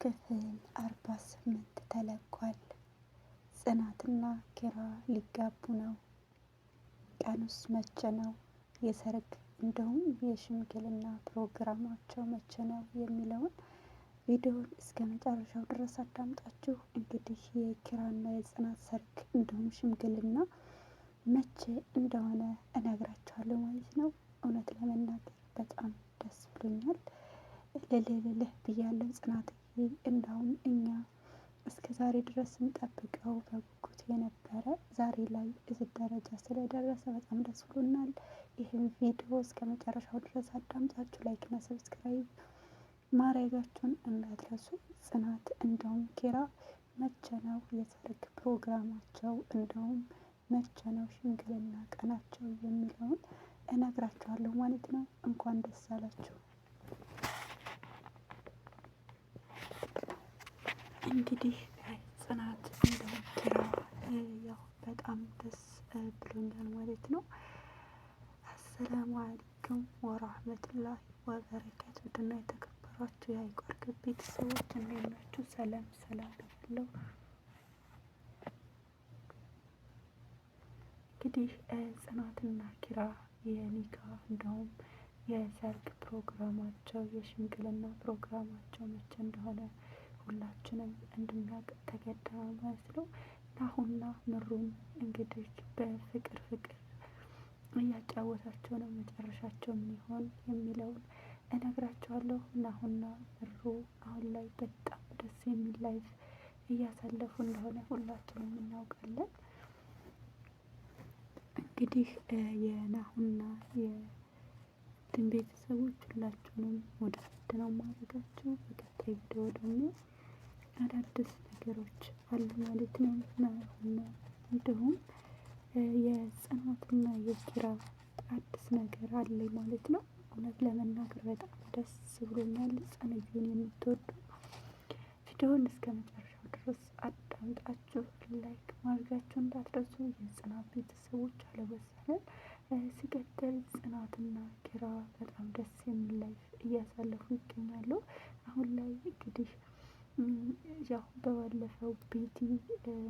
ክፍል 48 ተለቋል። ጽናትና ኪራ ሊጋቡ ነው። ቀኑስ መቼ ነው? የሰርግ እንደውም የሽምግልና ፕሮግራማቸው መቼ ነው የሚለውን ቪዲዮውን እስከ መጨረሻው ድረስ አዳምጣችሁ እንግዲህ የኪራና የጽናት ሰርግ እንዲሁም ሽምግልና መቼ እንደሆነ እነግራችኋለሁ ማለት ነው። እውነት ለመናገር በጣም ደስ ብሎኛል። ልልህ ብያለሁ ጽናትዬ። እንዳውም እኛ እስከ ዛሬ ድረስ ስንጠብቀው በጉጉት የነበረ ዛሬ ላይ እዚህ ደረጃ ስለደረሰ በጣም ደስ ብሎናል። ይህም ቪዲዮ እስከ መጨረሻው ድረስ አዳምጣችሁ ላይክ እና ሰብስክራይብ ማድረጋችሁን እንዳትረሱ። ጽናት እንደውም ኪራ መቼ ነው የሰርግ ፕሮግራማቸው፣ እንደውም መቼ ነው ሽምግልና ቀናቸው የሚለውን እነግራችኋለሁ ማለት ነው። እንኳን ደስ አላችሁ። እንግዲህ ጽናት እንደውም ኪራ ያው በጣም ደስ ብሎኛል ማለት ነው። አሰላሙ አለይኩም ወራህመቱላሂ ወበረካቱ። ውድና የተከበራችሁ የአይቋር ቤተሰቦች እንዴት ናችሁ? ሰላም ሰላም ብያለሁ። እንግዲህ ጽናትና ኪራ የኒካ እንደውም የሰርግ ፕሮግራማቸው የሽምግልና ፕሮግራማቸው መቼ እንደሆነ ሁላችንም እንድናውቅ ተገደናል ማለት ነው። ናሁና ምሩን እንግዲህ በፍቅር እያጫወታቸው ነው። መጨረሻቸው ምን ይሆን የሚለውን እነግራቸዋለሁ። ናሁና ምሩ አሁን ላይ በጣም ደስ የሚል ላይፍ እያሳለፉ እንደሆነ ሁላችንም እናውቃለን። እንግዲህ የናሁና የእንትን ቤተሰቦች ሁላችሁንም ወደፊት ነው ማድረጋቸው። በቀጣይ ቪዲዮ ደግሞ አዳዲስ ነገሮች አሉ ማለት ነው። ናሁና እንዲሁም የጽናትና የኪራ አዲስ ነገር አለ ማለት ነው። እውነት ለመናገር በጣም ደስ ብሎኛል። ጽንዩን የምትወዱ ቪዲዮውን እስከ መጨረሻው ድረስ አዳምጣችሁ ላይክ ማድረጋችሁ እንዳትረሱ። የጽናት ቤተሰቦች አለበሳለን። ሲቀጥል ጽናትና ኪራ በጣም ደስ የሚል ላይፍ እያሳለፉ ይገኛሉ። አሁን ላይ እንግዲህ ያው በባለፈው ቤቲ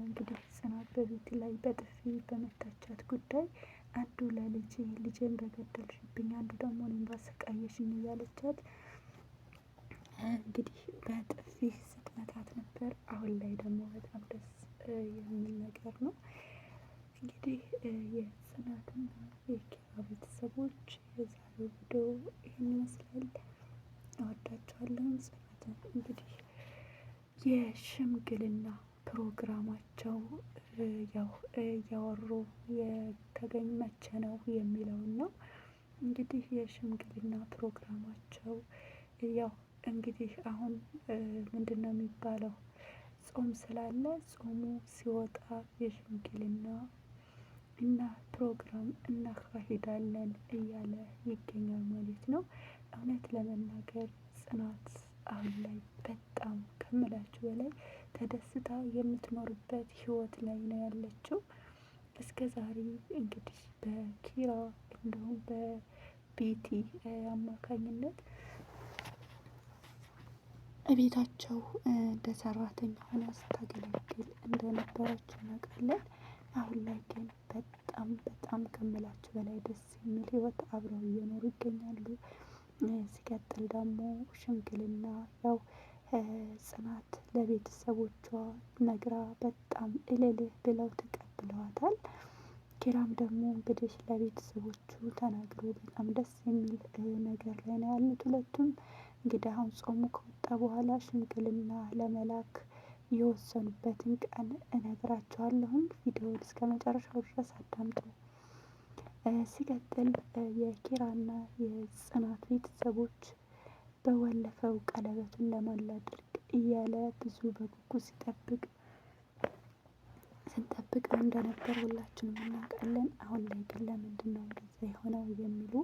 እንግዲህ ጽናት በቤቲ ላይ በጥፊ በመታቻት ጉዳይ አንዱ ልጄን በገደልሽብኝ፣ አንዱ ደግሞ እኔን ባሰቃየሽኝ እያለቻት እንግዲህ በጥፊ ስትመታት ነበር። አሁን ላይ ደግሞ በጣም ደስ የሚል ነገር ነው። እንግዲህ የጽናትና የኪራ ቤተሰቦች የዛሬው ቪዲዮ ይህን ይመስላል። እወዳችኋለሁ። ጽናትን እንግዲህ የሽምግልና ፕሮግራማቸው ያው እያወሩ የተገኙ መቼ ነው የሚለውን ነው። እንግዲህ የሽምግልና ፕሮግራማቸው ያው እንግዲህ አሁን ምንድነው የሚባለው ጾም ስላለ ጾሙ ሲወጣ የሽምግልና እና ፕሮግራም እናካሂዳለን እያለ ይገኛል ማለት ነው። እውነት ለመናገር ጽናት አሁን ላይ በጣም ከምላችሁ በላይ ተደስታ የምትኖርበት ህይወት ላይ ነው ያለችው። እስከ ዛሬ እንግዲህ በኪራ እንደውም በቤቲ አማካኝነት ቤታቸው እንደ ሰራተኛ ሆና ስታገለግል እንደነበረች እናውቃለን። አሁን ላይ ግን በጣም ከምላችሁ በላይ ደስ የሚል ህይወት አብረው እየኖሩ ይገኛሉ። ሲቀጥል ደግሞ ሽምግልና ያው ጽናት ለቤተሰቦቿ ነግራ በጣም እልልህ ብለው ተቀብለዋታል። ኪራም ደግሞ እንግዲህ ለቤተሰቦቹ ተናግሮ በጣም ደስ የሚል ነገር ላይ ነው ያሉት ሁለቱም። እንግዲህ አሁን ጾሙ ከወጣ በኋላ ሽምግልና ለመላክ የወሰኑበትን ቀን እነግራቸዋለሁኝ። ቪዲዮውን እስከ መጨረሻው ድረስ አዳምጡ። ሲቀጥል የኪራና የጽናት ቤተሰቦች በወለፈው ቀለበቱን ለማላደርግ እያለ ብዙ በጉጉት ስንጠብቅ እንደነበር ሁላችንም እናውቃለን። አሁን ላይ ግን ለምንድን ነው እንደዛ የሆነው የሚሉ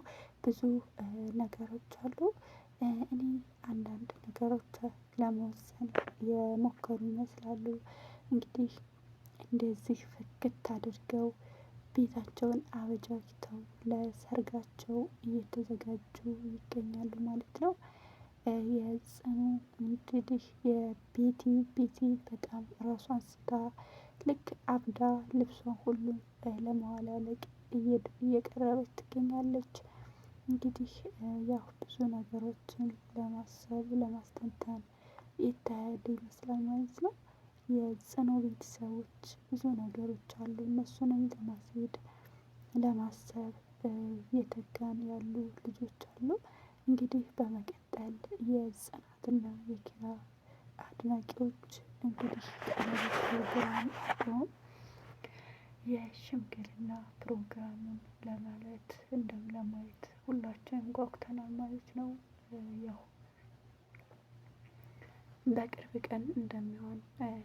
ብዙ ነገሮች አሉ። እኔ አንዳንድ ነገሮች ለመወሰን የሞከሩ ይመስላሉ። እንግዲህ እንደዚህ ፍክት አድርገው ቤታቸውን አበጃጅተው ለሰርጋቸው እየተዘጋጁ ይገኛሉ ማለት ነው። የጽኑ እንግዲህ ቤቲ በጣም ራሷን ስታ ልክ አብዳ ልብሷን ሁሉ ለማዋላለቅ እየቀረበች ትገኛለች። እንግዲህ ያው ብዙ ነገሮችን ለማሰብ ለማስተንተን ይታያል ይመስላል ማለት ነው። የጽኑ ቤተሰቦች ብዙ ነገሮች አሉ። እነሱንም ለማስሄድ ለማሰብ እየተጋን ያሉ ልጆች አሉ። እንግዲህ በመቀጠል የጽናትና የኪራ አድናቂዎች እንግዲህ ቀለበት ፕሮግራም አድርገው የሽምግልና ፕሮግራሙን ለማለት ለማየት ሁላችንም ጓጉተናል ማለት ነው። ያው በቅርብ ቀን እንደሚሆን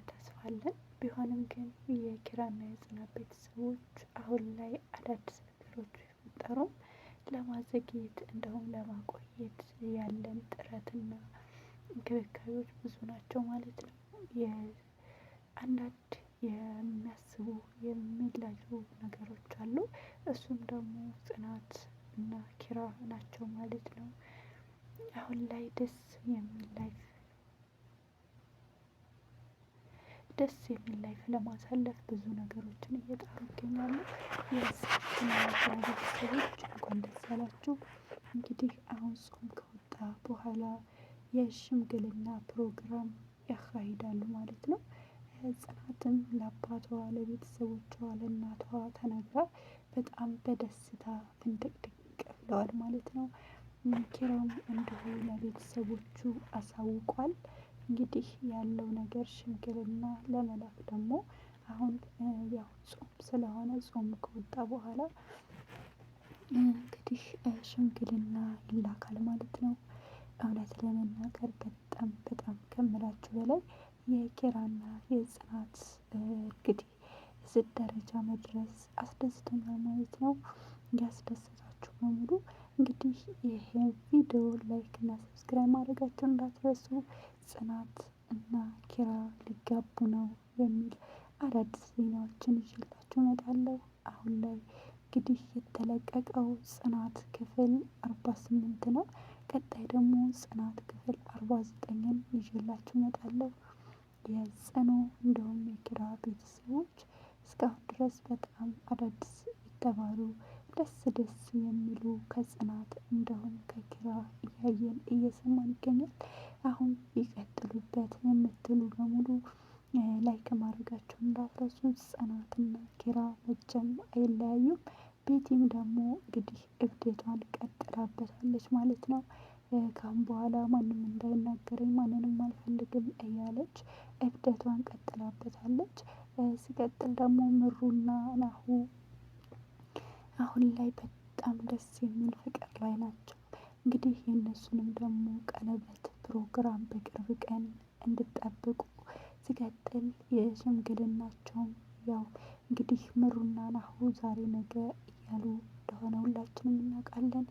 ተስፋ አለን። ቢሆንም ግን የኪራና የጽናት ቤተሰቦች አሁን ላይ አዳዲስ ነገሮች ቢፈጠሩም ለማዘግየት እንደውም ለማቆየት ያለን ጥረትና እንክብካቤዎች ብዙ ናቸው ማለት ነው። አንዳንድ የሚያስቡ የሚለዩ ነገሮች አሉ። እሱም ደግሞ ጽናት እና ኪራ ናቸው ማለት ነው። አሁን ላይ ደስ የሚል ላይፍ ለማሳለፍ ብዙ ነገሮችን እየጣሩ ይገኛሉ። የጽናትና ቤተሰቦች እንኳን ደስ አላችሁ። እንግዲህ አሁን ጾም ከወጣ በኋላ የሽምግልና ፕሮግራም ያካሂዳሉ ማለት ነው። ጽናትም ለአባቷ ለቤተሰቦቿ ለእናቷ ተናግራ በጣም በደስታ ፍንድቅድቅ ብለዋል ማለት ነው። ኪራም እንዲሁ ለቤተሰቦቹ አሳውቋል። እንግዲህ ያለው ነገር ሽምግልና ለመላክ ደግሞ አሁን ያው ጾም ስለሆነ ጾም ከወጣ በኋላ እንግዲህ ሽምግልና ይላካል ማለት ነው። እውነት ለመናገር በጣም ከምላችሁ በላይ የኪራና የጽናት እንግዲህ እዚህ ደረጃ መድረስ አስደስቶኛል ማለት ነው። ያስደሰታችሁ በሙሉ እንግዲህ ይሄን ቪዲዮ ላይክ እና ሰብስክራይብ ማድረጋችሁን እንዳትረሱ። ጽናት እና ኪራ ሊጋቡ ነው የሚል አዳዲስ ዜናዎችን ይዤላችሁ እመጣለሁ። አሁን ላይ እንግዲህ የተለቀቀው ጽናት ክፍል 48 ነው። ቀጣይ ደግሞ ጽናት ክፍል 49ን ይዤላችሁ እመጣለሁ። የጽኑ እንደውም የኪራ ቤተሰቦች እስካሁን ድረስ በጣም አዳዲስ የተባሉ ደስ የሚሉ ከጽናት እንደውም ከኪራ እያየን እየሰማን ይገኛል። አሁን ይቀጥሉበት የምትሉ በሙሉ ላይክ ማድረጋችሁን እንዳትረሱ። ጽናትና ኪራ መቼም አይለያዩም። ቤቲም ደግሞ እንግዲህ እብደቷን ቀጥላበታለች ማለት ነው። ካሁን በኋላ ማንም እንዳይናገረኝ ማንንም አልፈልግም እያለች እብደቷን ቀጥላበታለች። ሲቀጥል ደግሞ ምሩና ናሁ አሁን ላይ በጣም ደስ የሚል ፍቅር ላይ ናቸው። እንግዲህ የእነሱንም ደግሞ ቀለበት ፕሮግራም በቅርብ ቀን እንድጠብቁ። ሲቀጥል የሽምግልናቸውም ያው እንግዲህ ምሩና ናሁ ዛሬ ነገ እያሉ እንደሆነ ሁላችንም እናውቃለን።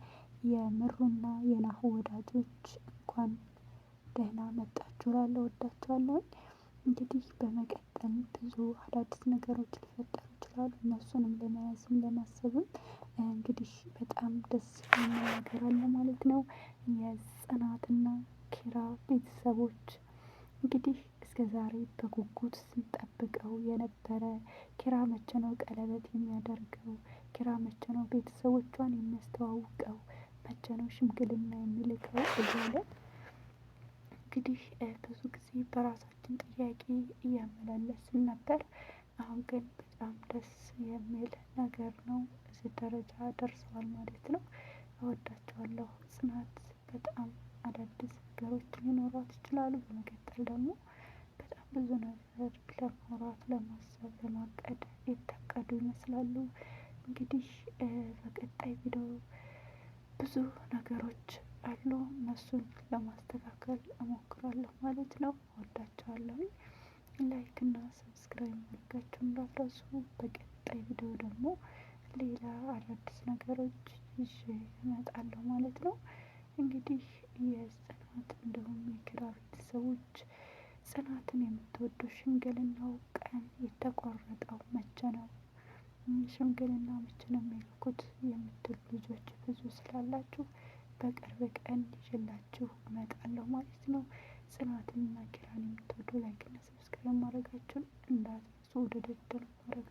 የምሩና የናሁ ወዳጆች እንኳን ደህና መጣችሁ እላለሁ፣ እወዳችኋለሁ። እንግዲህ በመቀጠል ብዙ አዳዲስ ነገሮች ሊፈጠሩ ይችላሉ። እነሱንም ለመያዝም ለማሰብም እንግዲህ በጣም ደስ የሚል ነገር አለ ማለት ነው። የጽናትና ኪራ ቤተሰቦች እንግዲህ እስከ ዛሬ በጉጉት ስንጠብቀው የነበረ ኪራ መቼ ነው ቀለበት የሚያደርገው? ኪራ መቼ ነው ቤተሰቦቿን የሚያስተዋውቀው? መቼ ነው ሽምግልና የሚልከው? እያለ እንግዲህ ብዙ ጊዜ በራሳችን ጥያቄ እያመላለስን ነበር። አሁን ግን በጣም ደስ የሚል ነገር ነው። እዚህ ደረጃ ደርሰዋል ማለት ነው። እወዳቸዋለሁ። ጽናት በጣም አዳዲስ ነገሮች ሊኖሯት ይችላሉ። በመቀጠል ደግሞ በጣም ብዙ ነገር ለማውራት ለማሰብ ለማቀድ የታቀዱ ይመስላሉ። እንግዲህ በቀጣይ ቪዲዮ ብዙ ነገሮች አሉ። እነሱን ለማስተካከል እሞክራለሁ ማለት ነው። እወዳቸዋለሁ። ላይክ እና ሰብስክራይብ ማድረጋችሁን እንዳትረሱ። በቀጣይ ቪዲዮ ደግሞ ሌላ አዳዲስ ነገሮች ይዤ እመጣለሁ ማለት ነው። እንግዲህ የጽናት እንደውም የኪራ ቤተሰቦች ጽናትን የምትወዱ ሽምግልናው ቀን የተቆረጠው መቼ ነው? ሽምግልና መቼ ነው የሚልኩት የምትሉ ልጆች ብዙ ስላላችሁ በቅርብ ቀን ይዤላችሁ እመጣለሁ ማለት ነው። ጽናትንና ኪራን የምትወዱ ላይክ እና ሰብስክራይብ ማድረጋችሁን እንዳትረሱ። ውድድር ማድረግ